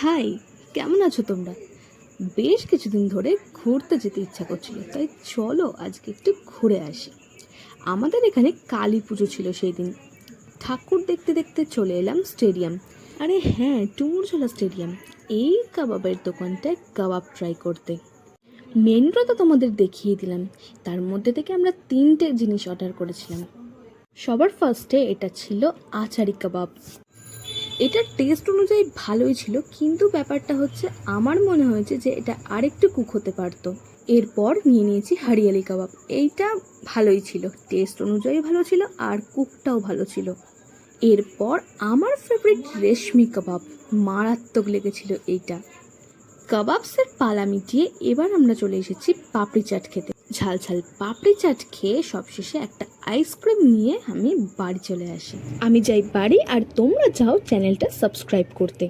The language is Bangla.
হাই, কেমন আছো তোমরা? বেশ কিছুদিন ধরে ঘুরতে যেতে ইচ্ছা করছিল, তাই চলো আজকে একটু ঘুরে আসি। আমাদের এখানে কালী পুজো ছিল সেই দিন। ঠাকুর দেখতে দেখতে চলে এলাম স্টেডিয়াম। আরে হ্যাঁ, ডুমুরজলা স্টেডিয়াম। এই কাবাবের দোকানটায় কাবাব ট্রাই করতে। মেনুটা তো তোমাদের দেখিয়ে দিলাম। তার মধ্যে থেকে আমরা 3টে জিনিস অর্ডার করেছিলাম। সবার ফার্স্টে এটা ছিল আচারি কাবাব। এটার টেস্ট অনুযায়ী ভালোই ছিল, কিন্তু ব্যাপারটা হচ্ছে আমার মনে হয়েছে যে এটা আরেকটু কুক হতে পারতো। এরপর নিয়ে নিয়েছি হরিয়ালি কাবাব। এইটা ভালোই ছিল, টেস্ট অনুযায়ী ভালো ছিল আর কুকটাও ভালো ছিল। এরপর আমার ফেভারিট রেশমি কাবাব, মারাত্মক লেগেছিল এইটা। কাবাবসের পালা মিটিয়ে এবার আমরা চলে এসেছি পাপড়ি চাট খেতে। ঝাল ঝাল পাপড়ি চাট খেয়ে সবশেষে একটা আইসক্রিম নিয়ে আমি বাড়ি চলে আসি। আমি যাই বাড়ি আর তোমরা যাও চ্যানেলটা সাবস্ক্রাইব করতে।